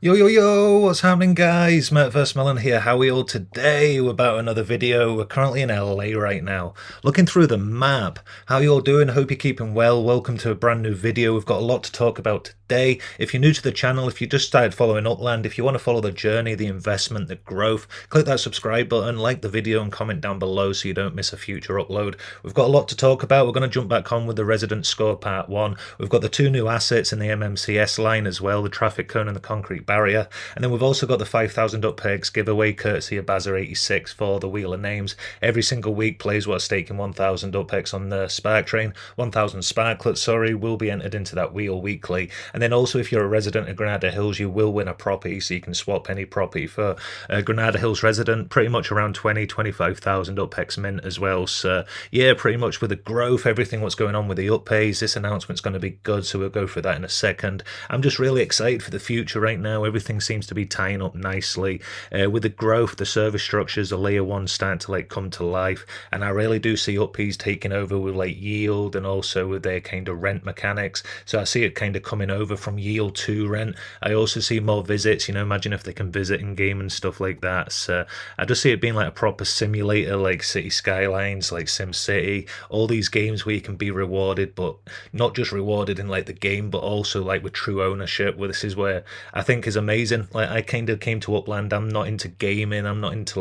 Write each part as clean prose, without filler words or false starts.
Yo, what's happening guys? METAVERSEMILLEN here. How are we all today? We're about another video. We're currently in LA right now, looking through the map. How you all doing? Hope you're keeping well. Welcome to a brand new video. We've got a lot to talk about today. If you're new to the channel, if you just started following Upland, if you want to follow the journey, the investment, the growth, click that subscribe button, like the video and comment down below so you don't miss a future upload. We've got a lot to talk about. We're going to jump back on with the Resident Score Part 1. We've got the two new assets in the MMCS line as well, the traffic cone and the concrete barrier. And then we've also got the 5,000 UPX giveaway courtesy of Bazza86 for the Wheel of Names. Every single week players who are staking 1,000 UPX on the Spark train, 1,000 Sparklet, sorry, will be entered into that wheel weekly. And then also if you're a resident of Granada Hills, you will win a property, so you can swap any property for a Granada Hills resident, pretty much around 25,000 UPX mint as well. So yeah, pretty much with the growth, everything what's going on with the UPAs, this announcement's going to be good, so we'll go through that in a second. I'm just really excited for the future right now. Everything seems to be tying up nicely with the growth, the service structures, the layer one starting to come to life, and I really do see UPs taking over with yield and also with their kind of rent mechanics. So I see it kind of coming over from yield to rent. I also see more visits, imagine if they can visit in game and stuff like that. So I just see it being like a proper simulator, like City Skylines, like Sim City, all these games where you can be rewarded, but not just rewarded in the game, but also with true ownership. Where this is where I think is amazing. I kind of came to Upland, I'm not into gaming, I'm not into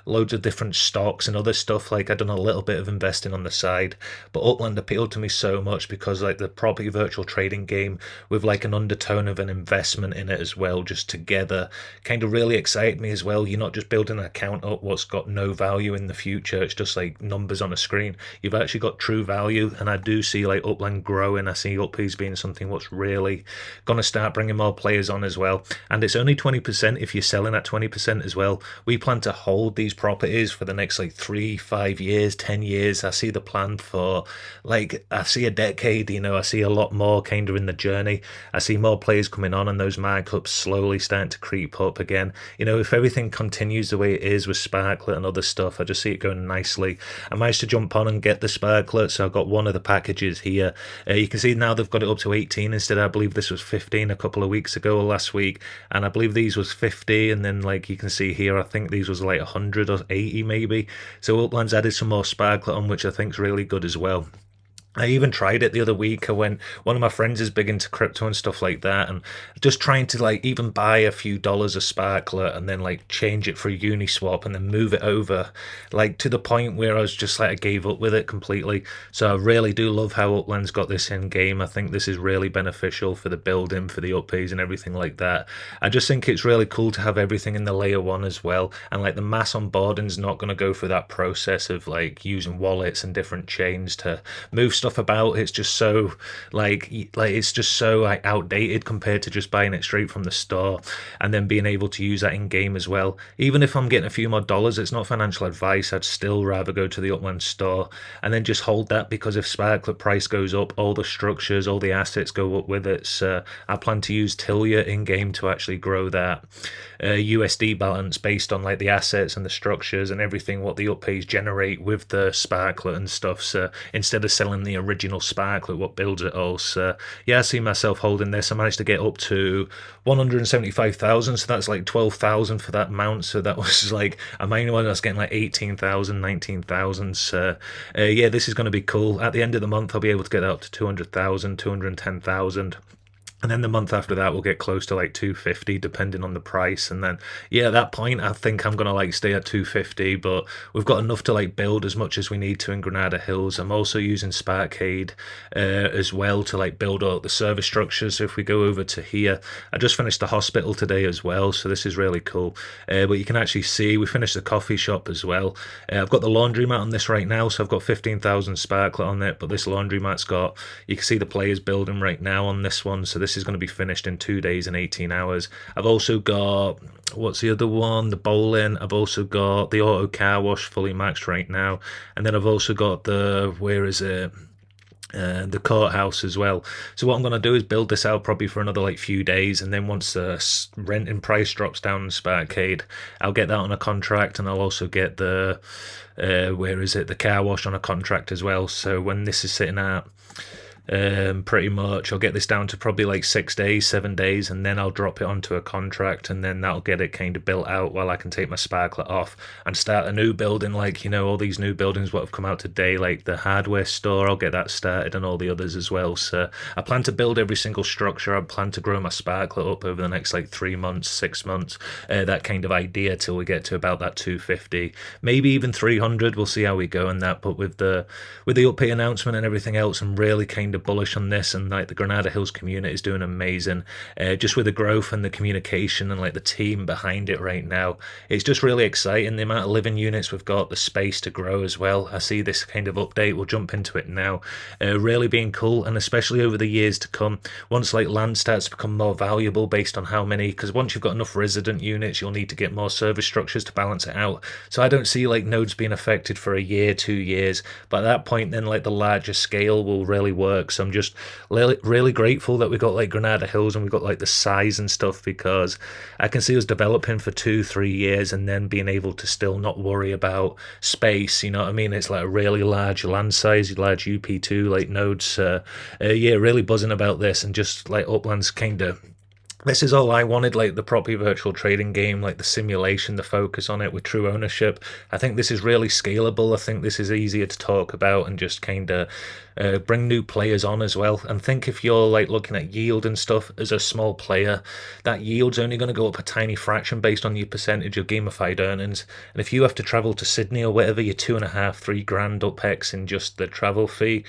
loads of different stocks and other stuff. I've done a little bit of investing on the side, but Upland appealed to me so much because the property virtual trading game with an undertone of an investment in it as well, just together, kind of really excited me as well. You're not just building an account up what's got no value in the future, it's just numbers on a screen. You've actually got true value, and I do see Upland growing. I see UPs being something what's really gonna start bringing more players on as well, and it's only 20% if you're selling at 20% as well. We plan to hold these properties for the next 3, 5 years, 10 years. I see the plan for I see a decade. I see a lot more kind of in the journey. I see more players coming on and those markups slowly starting to creep up again. If everything continues the way it is with Sparklet and other stuff, I just see it going nicely. I managed to jump on and get the Sparklet, so I've got one of the packages here. You can see now they've got it up to 18 instead. I believe this was 15 a couple of weeks ago or last week, and I believe these was 50, and then you can see here, I think these was 100 or 80 maybe. So Upland's added some more Sparklet on, which I think is really good as well. I even tried it the other week. One of my friends is big into crypto and stuff like that, and just trying to even buy a few dollars of Sparklet and then change it for a Uniswap and then move it over, to the point where I was just I gave up with it completely. So I really do love how Upland's got this in game. I think this is really beneficial for the building, for the UPs and everything like that. I just think it's really cool to have everything in the layer one as well, and the mass onboarding's not going to go through that process of using wallets and different chains to move stuff about. It's just so it's just so outdated compared to just buying it straight from the store and then being able to use that in game as well. Even if I'm getting a few more dollars, it's not financial advice, I'd still rather go to the Upland store and then just hold that, because if Sparklet price goes up, all the structures, all the assets go up with it. So I plan to use Tilia in game to actually grow that USD balance based on the assets and the structures and everything what the UPs generate with the Sparklet and stuff. So instead of selling the original Sparklet what builds it all. So yeah, I see myself holding this. I managed to get up to 175,000, so that's 12,000 for that mount. So that was a main one I was getting 18,000, 19,000. So yeah, this is going to be cool. At the end of the month I'll be able to get that up to 200,000, 210,000. And then the month after that, we'll get close to 250, depending on the price. And then, yeah, at that point, I think I'm going to stay at 250. But we've got enough to build as much as we need to in Granada Hills. I'm also using Sparkade as well to build out the service structures. So if we go over to here, I just finished the hospital today as well. So this is really cool. But you can actually see we finished the coffee shop as well. I've got the laundromat on this right now. So I've got 15,000 Sparklet on it. But this laundromat's got, you can see the players building right now on this one. So this is going to be finished in 2 days and 18 hours. I've also got, what's the other one, the bowling. I've also got the auto car wash fully maxed right now, and then I've also got the, where is it, the courthouse as well. So what I'm going to do is build this out probably for another few days, and then once the renting price drops down in Sparkade, I'll get that on a contract, and I'll also get the where is it, the car wash on a contract as well. So when this is sitting at pretty much. I'll get this down to probably like 6 days, 7 days, and then I'll drop it onto a contract, and then that'll get it kind of built out while I can take my sparklet off and start a new building, like, you know, all these new buildings what have come out today, like the hardware store. I'll get that started and all the others as well. So I plan to build every single structure. I plan to grow my sparklet up over the next like 3 months, 6 months, that kind of idea, till we get to about that 250, maybe even 300. We'll see how we go in that. But with the up announcement and everything else, I'm really kind of bullish on this, and like the Granada Hills community is doing amazing, just with the growth and the communication and like the team behind it right now. It's just really exciting, the amount of living units we've got, the space to grow as well. I see this kind of update, we'll jump into it now, really being cool, and especially over the years to come, once like land starts to become more valuable based on how many, because once you've got enough resident units, you'll need to get more service structures to balance it out. So I don't see like nodes being affected for a year, 2 years, but at that point then like the larger scale will really work. So I'm just really grateful that we got like Granada Hills and we got like the size and stuff, because I can see us developing for 2-3 years and then being able to still not worry about space, you know what I mean? It's like a really large land size, large UP2 like nodes. Yeah, really buzzing about this, and just like Upland's kind of, this is all I wanted, like the proper virtual trading game, like the simulation, the focus on it with true ownership. I think this is really scalable. I think this is easier to talk about and just kind of bring new players on as well. And think if you're like looking at yield and stuff as a small player, that yield's only going to go up a tiny fraction based on your percentage of gamified earnings. And if you have to travel to Sydney or whatever, you're 2.5-3 grand UPEX in just the travel fee.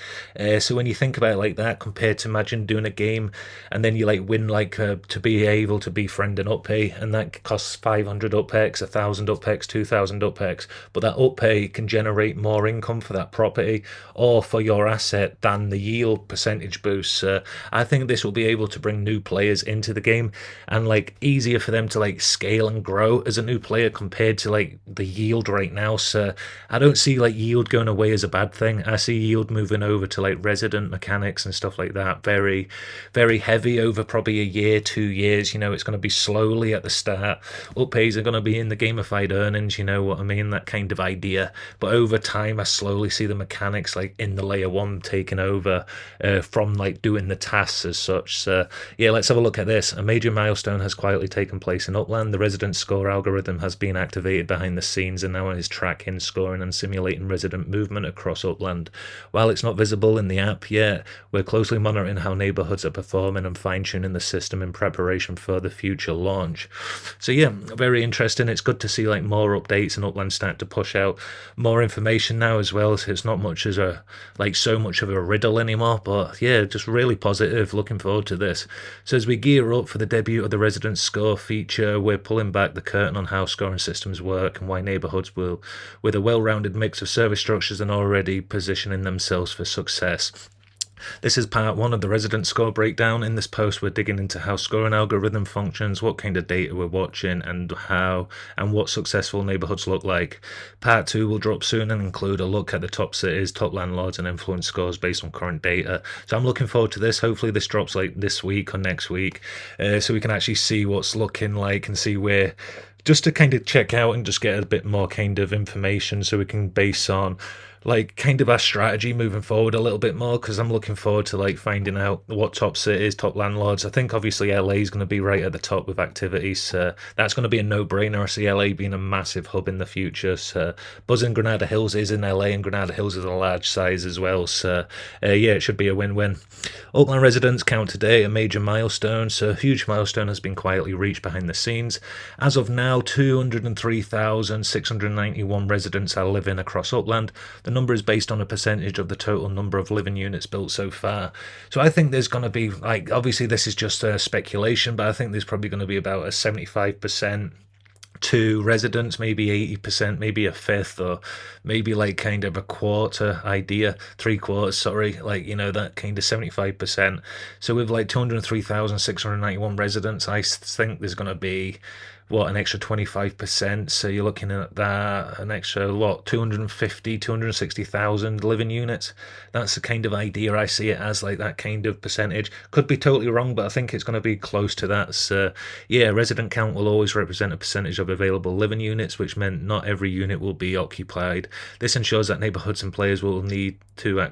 So when you think about it like that, compared to imagine doing a game and then you like win like to be able to befriend an UPay, and that costs 500 UPEX, 1,000 UPEX, 2,000 UPEX, but that UPay can generate more income for that property or for your asset than the yield percentage boost. I think this will be able to bring new players into the game, and like easier for them to like scale and grow as a new player compared to like the yield right now. So I don't see like yield going away as a bad thing. I see yield moving over to like resident mechanics and stuff like that, very heavy over probably a year, 2 years. You know, it's going to be slowly at the start. Uppays are going to be in the gamified earnings, you know what I mean, that kind of idea. But over time I slowly see the mechanics like in the layer 1 taking over from like doing the tasks as such. So yeah, let's have a look at this. A major milestone has quietly taken place in Upland. The resident score algorithm has been activated behind the scenes and now is tracking, scoring and simulating resident movement across Upland. While it's not visible in the app yet, we're closely monitoring how neighbourhoods are performing and fine-tuning the system in preparation for the future launch. So yeah, very interesting. It's good to see like more updates, and Upland start to push out more information now as well. So it's not much as a like so much of a riddle anymore, but yeah, just really positive. Looking forward to this. So as we gear up for the debut of the resident score feature, we're pulling back the curtain on how scoring systems work and why neighbourhoods will, with a well-rounded mix of service structures, and already positioning themselves for success. This is part 1 of the resident score breakdown. In this post we're digging into how scoring algorithm functions, what kind of data we're watching, and how and what successful neighbourhoods look like. Part 2 will drop soon and include a look at the top cities, top landlords and influence scores based on current data. So I'm looking forward to this. Hopefully this drops like this week or next week, so we can actually see what's looking like and see where, just to kind of check out and just get a bit more kind of information so we can base on like kind of our strategy moving forward a little bit more, because I'm looking forward to like finding out what top cities, top landlords. I think obviously LA is going to be right at the top with activities, so that's going to be a no-brainer. I see LA being a massive hub in the future. So buzzing Granada Hills is in LA, and Granada Hills is a large size as well, so yeah, it should be a win-win. Upland residents count today a major milestone. So a huge milestone has been quietly reached behind the scenes. As of now, 203,691 residents are living across Upland. The number is based on a percentage of the total number of living units built so far. So I think there's going to be, like, obviously this is just speculation, but I think there's probably going to be about a 75% to residents, maybe 80%, maybe a fifth, or maybe like kind of a quarter idea, 3/4, sorry, like, you know, that kind of 75%. So with like 203,691 residents, I think there's going to be what, an extra 25%, so you're looking at that, an extra, what, 250, 260,000 living units. That's the kind of idea I see it as, like that kind of percentage. Could be totally wrong, but I think it's going to be close to that. So yeah, resident count will always represent a percentage of available living units, which meant not every unit will be occupied. This ensures that neighbourhoods and players will need to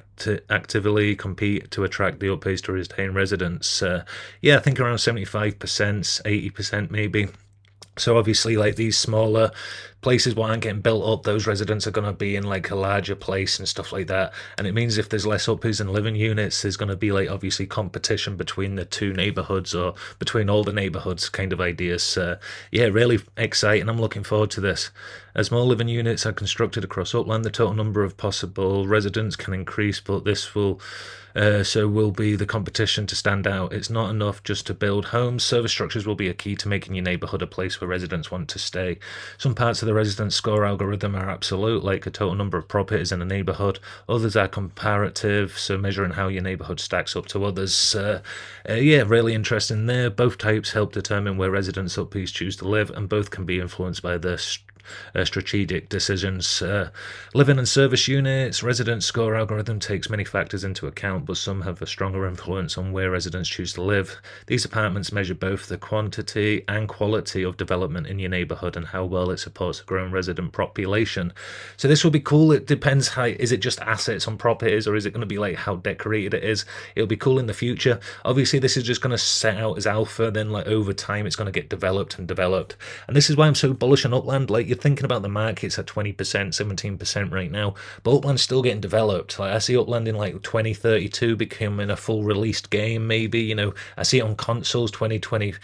actively compete to attract the upgrades to retain residents. Yeah, I think around 75%, 80% maybe. So obviously, like these smaller places what aren't getting built up, those residents are going to be in like a larger place and stuff like that. And it means if there's less uppies and living units, there's going to be like obviously competition between the two neighborhoods or between all the neighborhoods kind of ideas. Yeah, really exciting. I'm looking forward to this. As more living units are constructed across Upland, the total number of possible residents can increase, but this will will be the competition to stand out. It's not enough just to build homes. Service structures will be a key to making your neighborhood a place where residents want to stay. Some parts of the resident score algorithm are absolute, like a total number of properties in a neighborhood. Others are comparative, so measuring how your neighborhood stacks up to others. Yeah, really interesting there. Both types help determine where residents uppies choose to live, and both can be influenced by the strategic decisions. Living and service units. Resident score algorithm takes many factors into account, but some have a stronger influence on where residents choose to live. These apartments measure both the quantity and quality of development in your neighborhood and how well it supports a growing resident population. So this will be cool. It depends how, is it just assets on properties, or is it going to be like how decorated it is? It'll be cool in the future. Obviously this is just going to set out as alpha, then like over time it's going to get developed and developed. And this is why I'm so bullish on Upland. Like, you're thinking about the markets at 20%, 17% right now, but Upland's still getting developed. Like, I see Upland in like 2032 becoming a full released game, maybe, you know. I see it on consoles 2020,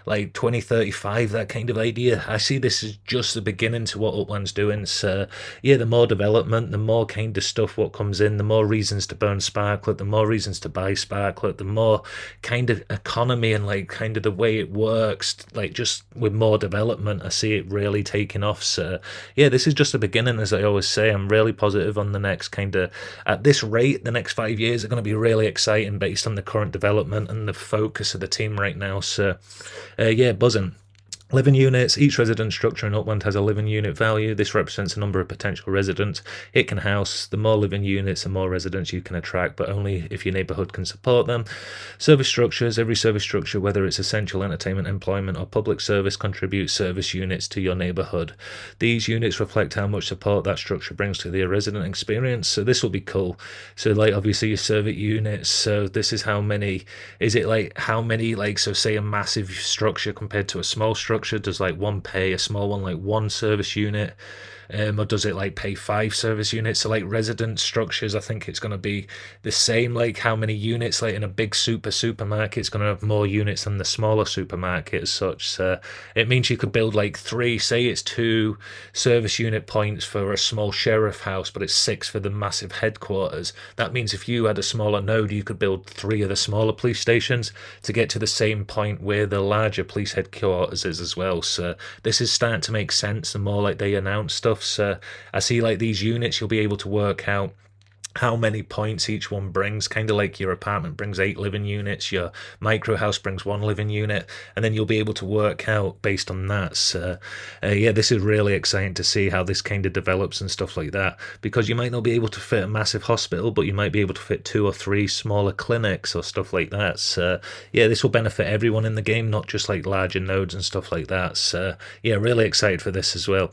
like 2035, that kind of idea. I see this as just the beginning to what Upland's doing. So yeah, the more development, the more kind of stuff what comes in, the more reasons to burn Sparklet, the more reasons to buy Sparklet, the more kind of economy and like kind of the way it works, like just with more development, I see it really taking off. So yeah, this is just the beginning. As I always say, I'm really positive on the next kind of, at this rate, the next 5 years are going to be really exciting based on the current development and the focus of the team right now. So yeah, buzzing. Living units. Each resident structure in Upland has a living unit value. This represents a number of potential residents it can house. The more living units, the more residents you can attract, but only if your neighborhood can support them. Service structures. Every service structure, whether it's essential entertainment, employment, or public service, contributes service units to your neighborhood. These units reflect how much support that structure brings to the resident experience. So this will be cool. So like obviously your service units. So this is how many, is it like how many, like, so say a massive structure compared to a small structure, does like one pay a small one like one service unit, or does it like pay 5 service units? So like resident structures, I think it's going to be the same, like how many units, like in a big supermarket, it's going to have more units than the smaller supermarket as such. So it means you could build like 3, say it's 2 service unit points for a small sheriff house, but it's 6 for the massive headquarters. That means if you had a smaller node, you could build 3 of the smaller police stations to get to the same point where the larger police headquarters is as well. So this is starting to make sense the more like they announce stuff. So I see like these units, you'll be able to work out how many points each one brings, kind of like your apartment brings 8 living units, your micro house brings 1 living unit, and then you'll be able to work out based on that. So yeah, this is really exciting to see how this kind of develops and stuff like that, because you might not be able to fit a massive hospital, but you might be able to fit 2 or 3 smaller clinics or stuff like that. So yeah, this will benefit everyone in the game, not just like larger nodes and stuff like that. So yeah, really excited for this as well.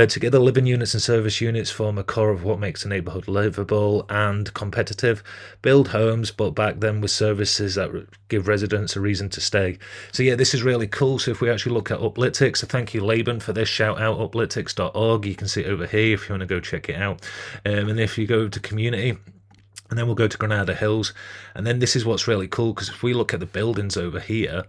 Together, living units and service units form a core of what makes a neighborhood livable and competitive. Build homes, but back them with services that give residents a reason to stay. So yeah, this is really cool. So if we actually look at Uplitics, so thank you Laban for this shout out, uplitics.org. You can see it over here if you want to go check it out. And if you go to community, and then we'll go to Granada Hills, and then this is what's really cool, because if we look at the buildings over here,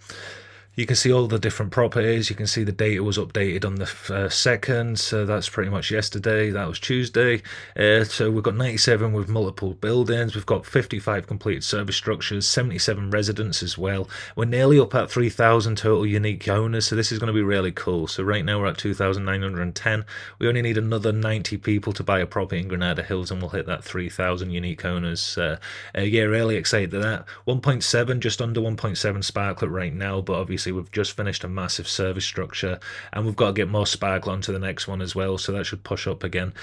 you can see all the different properties. You can see the data was updated on the 2nd, so that's pretty much yesterday. That was Tuesday. So we've got 97 with multiple buildings. We've got 55 completed service structures, 77 residents as well. We're nearly up at 3,000 total unique owners, so this is going to be really cool. So right now we're at 2,910. We only need another 90 people to buy a property in Granada Hills, and we'll hit that 3,000 unique owners. Yeah, really excited at that. 1.7, just under 1.7 Sparklet right now, but obviously obviously we've just finished a massive service structure, and we've got to get more sparklet onto the next one as well, so that should push up again.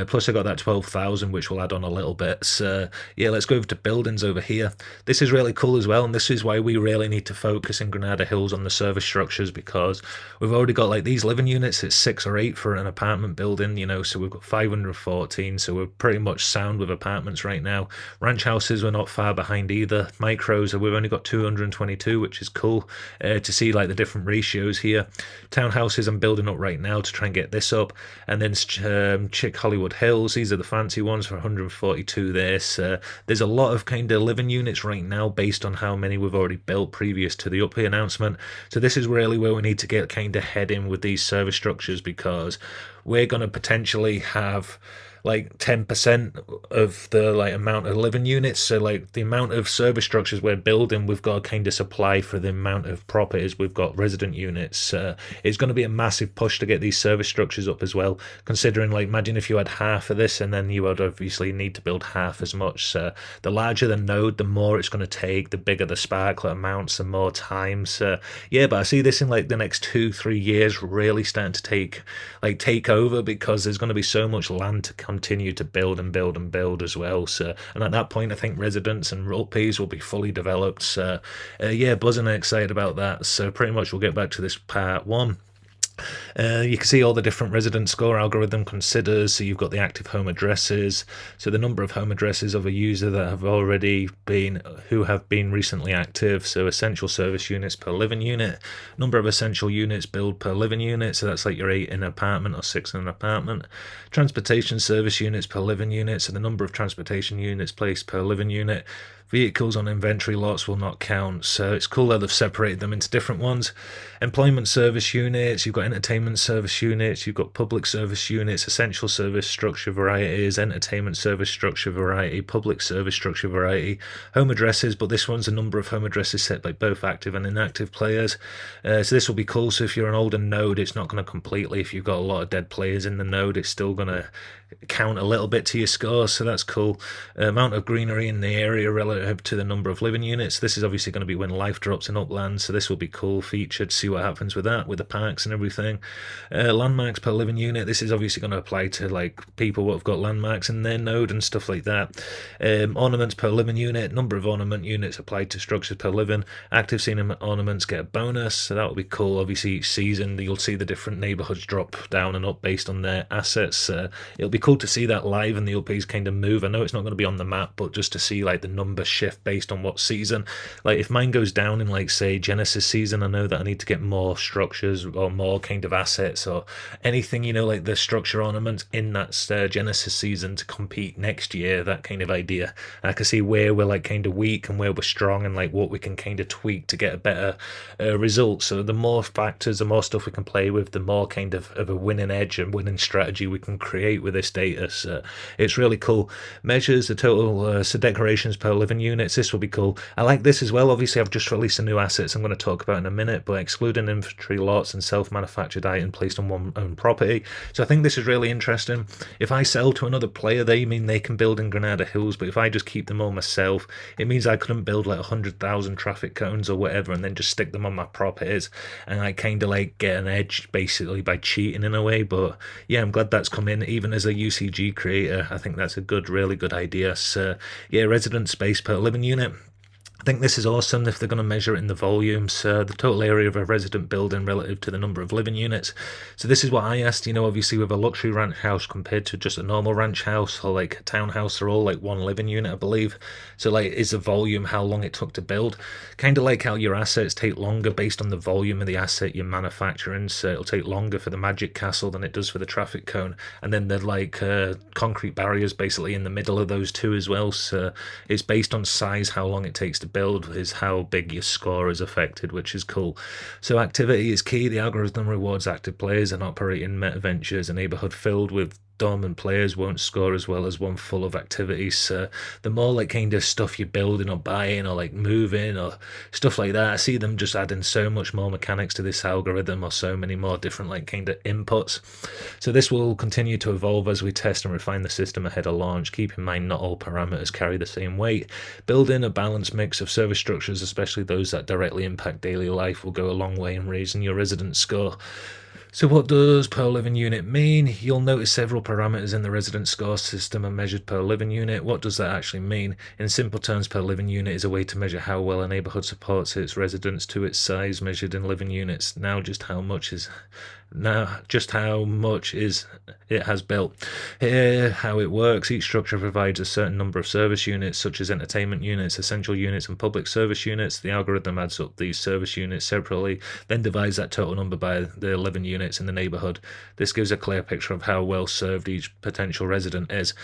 Plus I got that 12,000, which will add on a little bit. So yeah, let's go over to buildings over here. This is really cool as well, and this is why we really need to focus in Granada Hills on the service structures, because we've already got like these living units. It's 6 or 8 for an apartment building, you know, so we've got 514, so we're pretty much sound with apartments right now. Ranch houses, we're not far behind either. Micros, we've only got 222, which is cool to see like the different ratios here. Townhouses I'm building up right now to try and get this up, and then Chick Hollywood Hills, these are the fancy ones for 142 there. So there's a lot of kind of living units right now based on how many we've already built previous to the Uppy announcement. So this is really where we need to get kind of head in with these service structures, because we're going to potentially have like 10% of the like amount of living units. So like the amount of service structures we're building, we've got to kind of supply for the amount of properties we've got resident units. It's going to be a massive push to get these service structures up as well, considering like imagine if you had half of this and then you would obviously need to build half as much. So the larger the node, the more it's going to take, the bigger the sparklet amounts, the more time. So yeah, but I see this in like the next 2-3 years really starting to take over, because there's going to be so much land to continue to build and build and build as well. So, and at that point I think residents and Uppies will be fully developed. So yeah, buzzing and excited about that. So pretty much we'll get back to this part 1. You can see all the different resident score algorithm considers. So you've got the active home addresses, so the number of home addresses of a user that have already been, who have been recently active. So essential service units per living unit, number of essential units built per living unit, so that's like your 8 in an apartment or 6 in an apartment. Transportation service units per living unit, so the number of transportation units placed per living unit. Vehicles on inventory lots will not count. So it's cool that they've separated them into different ones. Employment service units, you've got entertainment service units, you've got public service units, essential service structure varieties, entertainment service structure variety, public service structure variety, home addresses, but this one's a number of home addresses set by both active and inactive players. So this will be cool. So if you're an older node, it's not going to completely, if you've got a lot of dead players in the node, it's still going to count a little bit to your score, so that's cool. Amount of greenery in the area relative to the number of living units. This is obviously going to be when life drops in Upland, so this will be cool feature to see what happens with that, with the parks and everything. Landmarks per living unit, this is obviously going to apply to like people who have got landmarks in their node and stuff like that. Ornaments per living unit, number of ornament units applied to structures per living. Active scene ornaments get a bonus, so that will be cool. Obviously each season you'll see the different neighborhoods drop down and up based on their assets. It'll be cool to see that live and the Uppies kind of move. I know it's not going to be on the map, but just to see like the number shift based on what season. Like if mine goes down in like say Genesis season, I know that I need to get more structures or more kind of assets or anything, you know, like the structure ornaments in that Genesis season to compete next year, that kind of idea. And I can see where we're like kind of weak and where we're strong and like what we can kind of tweak to get a better result. So the more factors, the more stuff we can play with, the more kind of a winning edge and winning strategy we can create with this data. So it's really cool. Measures the total decorations per living units. This will be cool. I like this as well. Obviously I've just released a new assets I'm going to talk about in a minute, but excluding inventory lots and self-manufactured item placed on one own property. So I think this is really interesting. If I sell to another player, they mean they can build in Granada Hills, but if I just keep them all myself, it means I couldn't build like 100,000 traffic cones or whatever and then just stick them on my properties, and I kind of like get an edge basically by cheating in a way. But yeah, I'm glad that's come in. Even as a UCG creator, I think that's a good, really good idea. So yeah, resident space per living unit. I think this is awesome if they're going to measure it in the volumes, the total area of a resident building relative to the number of living units. So this is what I asked, you know, obviously with a luxury ranch house compared to just a normal ranch house or like a townhouse, they're all like one living unit, I believe. So like, is the volume how long it took to build? Kind of like how your assets take longer based on the volume of the asset you're manufacturing. So it'll take longer for the magic castle than it does for the traffic cone. And then they're like concrete barriers basically in the middle of those two as well. So it's based on size, how long it takes to build is how big your score is affected, which is cool. So activity is key. The algorithm rewards active players and operating meta ventures, a neighborhood filled with dormant players won't score as well as one full of activities. So the more like kind of stuff you're building or buying or like moving or stuff like that, I see them just adding so much more mechanics to this algorithm, or so many more different like kind of inputs. So this will continue to evolve as we test and refine the system ahead of launch. Keep in mind, not all parameters carry the same weight. Building a balanced mix of service structures, especially those that directly impact daily life, will go a long way in raising your resident score. So what does per living unit mean? You'll notice several parameters in the resident score system are measured per living unit. What does that actually mean? In simple terms, per living unit is a way to measure how well a neighbourhood supports its residents to its size, measured in living units. Just how much it has built. Here, how it works: each structure provides a certain number of service units, such as entertainment units, essential units, and public service units. The algorithm adds up these service units separately, then divides that total number by the living units in the neighbourhood. This gives a clear picture of how well served each potential resident is.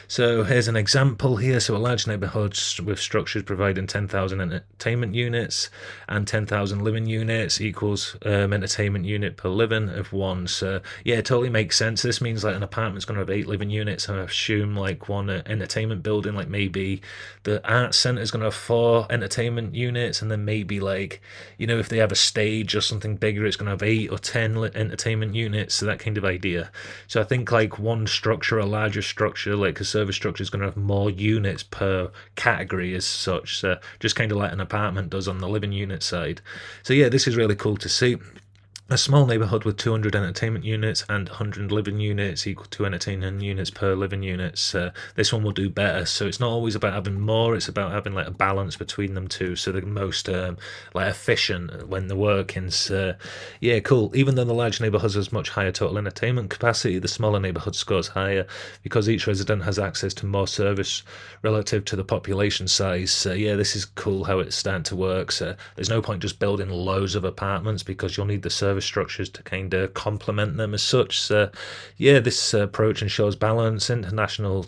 So here's an example here. So a large neighbourhood with structures providing 10,000 entertainment units and 10,000 living units equals entertainment unit per living of 1. So yeah, it totally makes sense. This means like an apartment's going to have 8 living units, and I assume like one entertainment building, like maybe the arts centre is going to have 4 entertainment units, and then maybe like, you know, if they have a stage or something bigger, it's going to have 8 or 10 entertainment units. So that kind of idea. So I think like one structure, a larger structure like a service structure, is going to have more units per category as such. So just kind of like an apartment does on the living unit side. So yeah, this is really cool to see. A small neighbourhood with 200 entertainment units and 100 living units equal to entertainment units per living units. This one will do better. So it's not always about having more, it's about having like a balance between them two, so they're most like efficient when they're working. So yeah, cool. Even though the large neighbourhood has much higher total entertainment capacity, the smaller neighbourhood scores higher because each resident has access to more service relative to the population size. So yeah, this is cool how it's starting to work. So there's no point just building loads of apartments, because you'll need the service structures to kind of complement them as such. So yeah, this approach ensures balance, intentional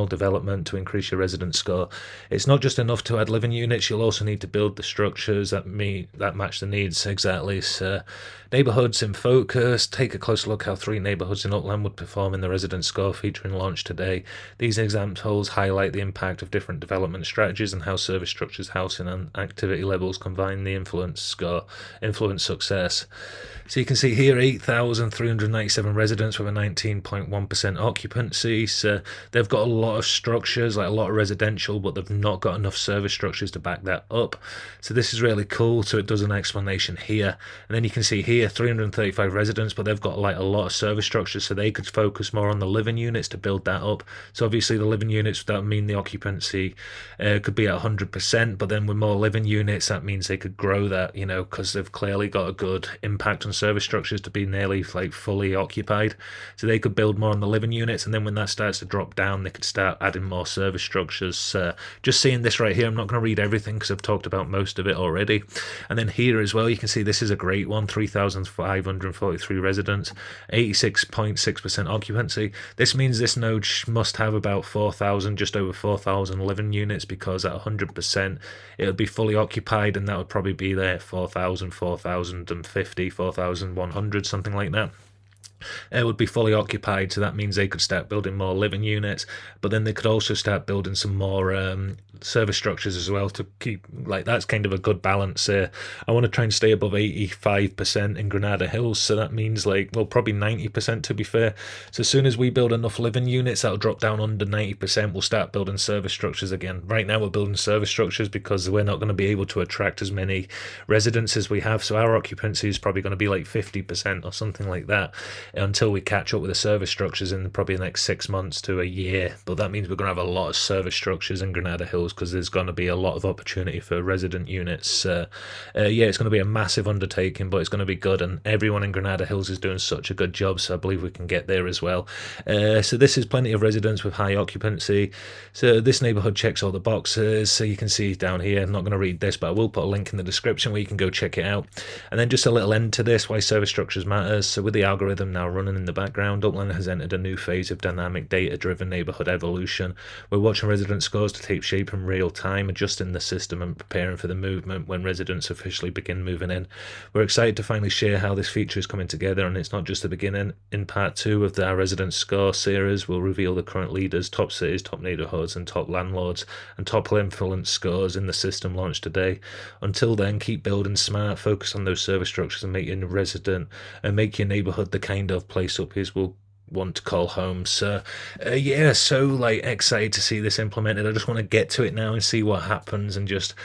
development to increase your resident score. It's not just enough to add living units, you'll also need to build the structures that match the needs exactly. So neighbourhoods in focus. Take a closer look how 3 neighbourhoods in Upland would perform in the resident score featuring launch today. These examples highlight the impact of different development strategies and how service structures, housing and activity levels combine the influence success. So you can see here 8,397 residents with a 19.1% occupancy. So they've got a lot of structures, like a lot of residential, but they've not got enough service structures to back that up. So this is really cool. So it does an explanation here. And then you can see here 335 residents, but they've got like a lot of service structures, so they could focus more on the living units to build that up. So obviously the living units, that mean the occupancy could be at 100%, but then with more living units, that means they could grow that, you know, because they've clearly got a good impact on service structures to be nearly like fully occupied. So they could build more on the living units, and then when that starts to drop down, they could start adding more service structures. Just seeing this right here, I'm not going to read everything because I've talked about most of it already. And then here as well, you can see this is a great one. 3,543 residents, 86.6% occupancy. This means this node must have about 4,000, just over 4,000 living units, because at 100% it would be fully occupied, and that would probably be there 4,000, 4,050, 4,100, something like that. It would be fully occupied, so that means they could start building more living units, but then they could also start building some more service structures as well to keep, like, that's kind of a good balance. I want to try and stay above 85% in Granada Hills, so that means like, well, probably 90% to be fair. So as soon as we build enough living units, that'll drop down under 90%, we'll start building service structures again. Right now we're building service structures because we're not going to be able to attract as many residents as we have, so our occupancy is probably going to be like 50% or something like that until we catch up with the service structures in probably the next 6 months to a year. But that means we're going to have a lot of service structures in Granada Hills because there's going to be a lot of opportunity for resident units. Yeah, it's going to be a massive undertaking, but it's going to be good, and everyone in Granada Hills is doing such a good job, so I believe we can get there as well. So this is plenty of residents with high occupancy. So this neighbourhood checks all the boxes, so you can see down here, I'm not going to read this, but I will put a link in the description where you can go check it out. And then just a little end to this, why service structures matters. So with the algorithm now now running in the background. Upland has entered a new phase of dynamic data-driven neighbourhood evolution. We're watching resident scores to take shape in real time, adjusting the system and preparing for the movement when residents officially begin moving in. We're excited to finally share how this feature is coming together, and it's not just the beginning. In part 2 of our resident score series, we'll reveal the current leaders, top cities, top neighbourhoods and top landlords, and top influence scores in the system launched today. Until then, keep building smart, focus on those service structures and make your resident and make your neighbourhood the kind of place uppies will want to call home. So yeah, so like excited to see this implemented. I just want to get to it now and see what happens, and just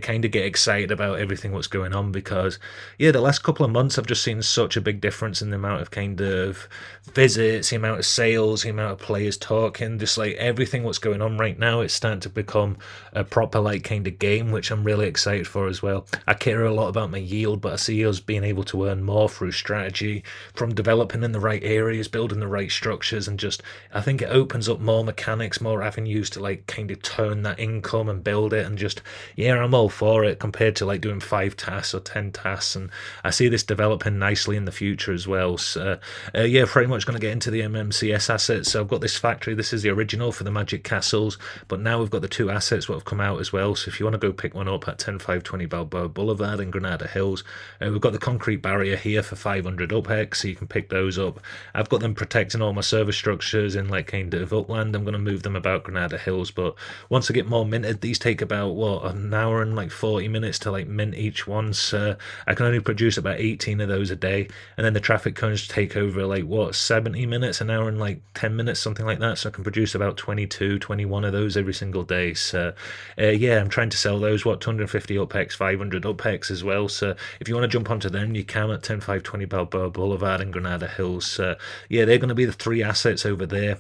kind of get excited about everything what's going on, because the last couple of months I've just seen such a big difference in the amount of kind of visits, the amount of sales, the amount of players talking, just like everything what's going on right now. It's starting to become a proper like kind of game, which I'm really excited for as well. I care a lot about my yield, but I see us being able to earn more through strategy, from developing in the right areas, building the right structures, and just I think it opens up more mechanics, more avenues to like kind of turn that income and build it, and just I'm all for it compared to like doing 5 tasks or 10 tasks, and I see this developing nicely in the future as well. So pretty much going to get into the MMCS assets. So I've got this factory. This is the original for the Magic Castles, but now we've got the 2 assets that have come out as well. So if you want to go pick one up at 10520 Balboa Blvd in Granada Hills, we've got the concrete barrier here for 500 UPEX, so you can pick those up. I've got them protecting all my service structures in like kind of Upland. I'm going to move them about Granada Hills, but once I get more minted, these take about an hour and like 40 minutes to like mint each one. So I can only produce about 18 of those a day, and then the traffic cones take over like 70 minutes, an hour and like 10 minutes, something like that. So I can produce about 22, 21 of those every single day. So I'm trying to sell those 250 UPEX, 500 UPEX as well. So if you want to jump onto them, you can at 10520 Balboa Blvd in Granada Hills. So they're going to be the 3 assets over there,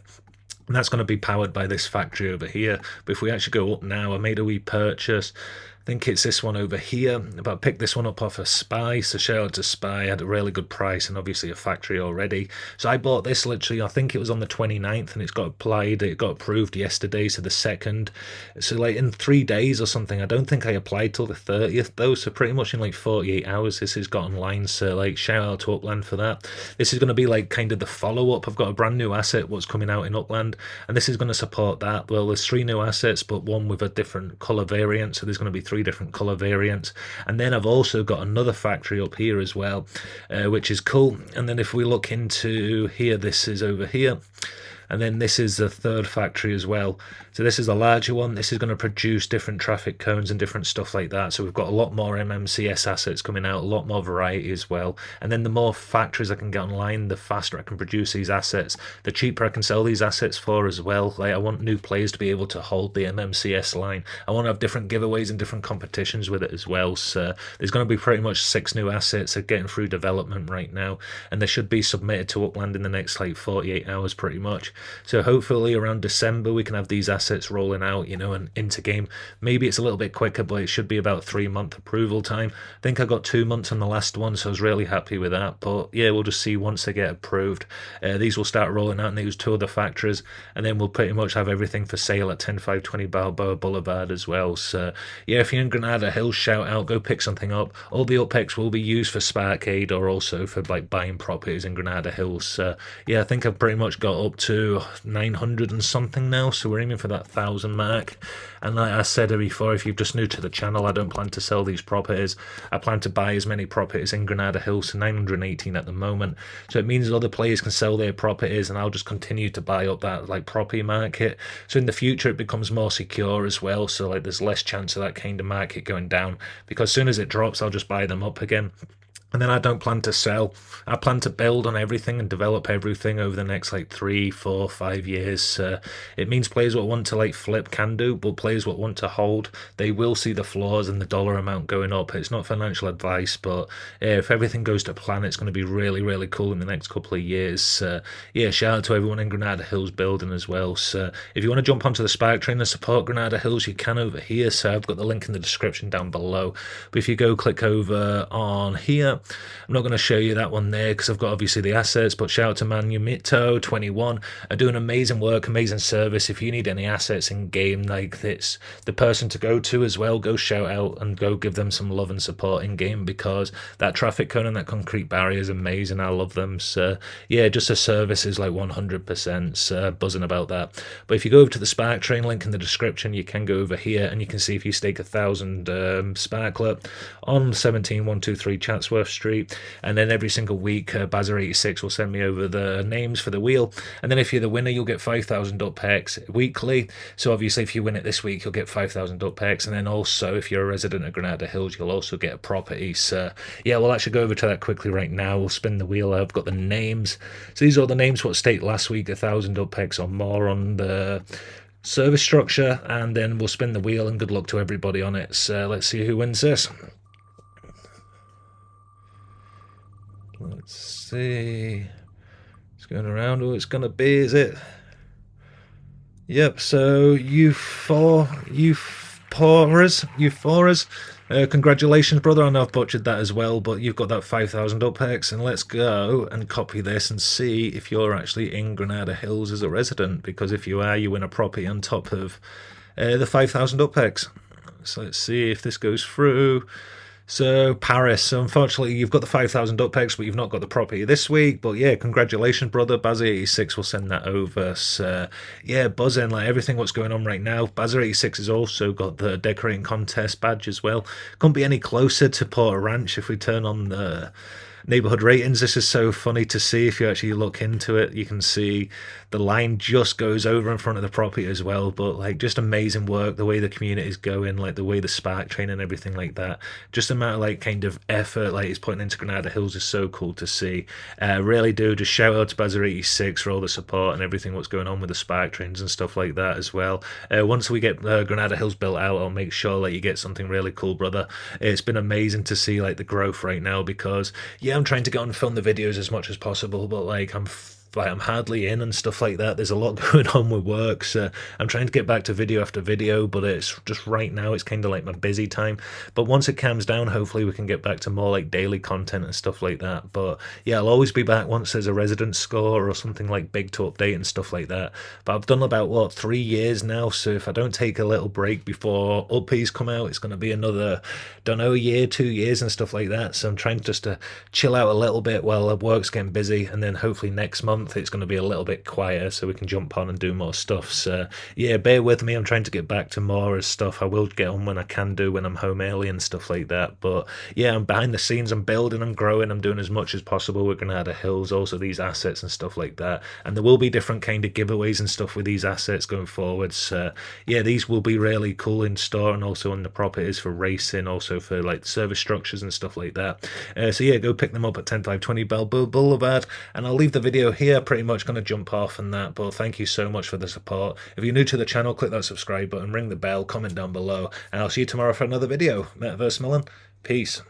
and that's going to be powered by this factory over here. But if we actually go up now, I made a wee purchase. I think it's this one over here, but I picked this one up off a Spy, so shout out to Spy. I had a really good price and obviously a factory already. So I bought this literally, I think it was on the 29th, and it's got applied, it got approved yesterday, so the 2nd. So like in 3 days or something. I don't think I applied till the 30th though, so pretty much in like 48 hours this has got online. So like shout out to Upland for that. This is going to be like kind of the follow-up. I've got a brand new asset what's coming out in Upland, and this is going to support that. Well, there's 3 new assets, but one with a different colour variant, so there's going to be 3 different color variants. And then I've also got another factory up here as well, which is cool. And then if we look into here, this is over here, and then this is the 3rd factory as well. So this is the larger one. This is going to produce different traffic cones and different stuff like that. So we've got a lot more MMCS assets coming out, a lot more variety as well. And then the more factories I can get online, the faster I can produce these assets, the cheaper I can sell these assets for as well. Like I want new players to be able to hold the MMCS line. I want to have different giveaways and different competitions with it as well. So there's going to be pretty much 6 new assets that are getting through development right now, and they should be submitted to Upland in the next like 48 hours pretty much. So hopefully around December we can have these assets rolling out, and into game. Maybe it's a little bit quicker, but it should be about 3-month approval time. I think I got 2 months on the last one, so I was really happy with that. But we'll just see once they get approved. These will start rolling out in these 2 other factories, and then we'll pretty much have everything for sale at 10520 Balboa Blvd as well. So if you're in Granada Hills, shout out, go pick something up. All the UPEX will be used for Sparkade or also for like buying properties in Granada Hills. So I think I've pretty much got up to 900 and something now, so we're aiming for that 1,000 mark. And like I said before, if you're just new to the channel, I don't plan to sell these properties. I plan to buy as many properties in Granada Hills, so 918 at the moment. So it means other players can sell their properties, and I'll just continue to buy up that like property market. So in the future it becomes more secure as well, so like there's less chance of that kind of market going down, because as soon as it drops I'll just buy them up again. And then I don't plan to sell. I plan to build on everything and develop everything over the next like 3, 4, 5 years. It means players what want to like flip can do, but players what want to hold, they will see the flaws and the dollar amount going up. It's not financial advice, but if everything goes to plan, it's going to be really, really cool in the next couple of years. Shout out to everyone in Granada Hills building as well. So if you want to jump onto the Spark train and support Granada Hills, you can over here. So I've got the link in the description down below. But if you go click over on here, I'm not going to show you that one there because I've got obviously the assets, but shout out to Manumito21 are doing amazing work, amazing service. If you need any assets in game, like this, the person to go to as well, go shout out and go give them some love and support in game, because that traffic cone and that concrete barrier is amazing. I love them. So yeah, just a service is like 100% buzzing about that. But if you go over to the Spark Train link in the description, you can go over here and you can see if you stake 1,000 Sparklet on 17123 Chatsworth Street, and then every single week Bazzer86 will send me over the names for the wheel, and then if you're the winner you'll get 5,000 UPEX weekly. So obviously if you win it this week you'll get 5,000 UPEX, and then also if you're a resident of Granada Hills you'll also get a property. So yeah, we'll actually go over to that quickly right now. We'll spin the wheel. I've got the names. So these are the names what staked last week, 1,000 UPEX or more on the service structure, and then we'll spin the wheel and good luck to everybody on it. So let's see who wins this. Let's see. It's going around. Oh, it's going to be, is it? Yep, so Euphoras. Congratulations, brother. I know I've butchered that as well, but you've got that 5,000 UPEX, and let's go and copy this and see if you're actually in Granada Hills as a resident, because if you are, you win a property on top of the 5,000 UPEX. So let's see if this goes through. So Paris, so unfortunately you've got the 5,000 UPEX, but you've not got the property this week. But yeah, congratulations, brother. Bazzer86 will send that over. So yeah, buzzing, like everything what's going on right now. Bazzer86 has also got the decorating contest badge as well. Couldn't be any closer to Porter Ranch if we turn on the neighborhood ratings. This is so funny to see. If you actually look into it, you can see the line just goes over in front of the property as well. But like, just amazing work, the way the community is going, like the way the Spark Train and everything like that, just the amount of like kind of effort like he's putting into Granada Hills is so cool to see. Really do just shout out to Bazzer86 for all the support and everything what's going on with the Spark Trains and stuff like that as well. Once we get Granada Hills built out, I'll make sure like you get something really cool, brother. It's been amazing to see like the growth right now, because yeah, I'm trying to go and film the videos as much as possible, but like I'm hardly in and stuff like that. There's a lot going on with work, so I'm trying to get back to video after video, but it's just right now it's kind of like my busy time. But once it calms down, hopefully we can get back to more like daily content and stuff like that. But yeah, I'll always be back once there's a resident score or something like big to update and stuff like that. But I've done about what, 3 years now, so if I don't take a little break before uppies come out, it's going to be another, don't know, year, 2 years and stuff like that. So I'm trying just to chill out a little bit while work's getting busy, and then hopefully next month it's going to be a little bit quieter so we can jump on and do more stuff. So yeah, bear with me. I'm trying to get back to more as stuff. I will get on when I can do, when I'm home early and stuff like that. But yeah, I'm behind the scenes, I'm building, I'm growing, I'm doing as much as possible with Granada Hills, also these assets and stuff like that. And there will be different kind of giveaways and stuff with these assets going forward. So yeah, these will be really cool in store, and also on the properties for racing, also for like service structures and stuff like that. So yeah, go pick them up at 10520 Balboa Blvd, and I'll leave the video here. Pretty much going to jump off on that, but thank you so much for the support. If you're new to the channel, click that subscribe button, ring the bell, comment down below, and I'll see you tomorrow for another video. METAVERSEMILLEN, peace.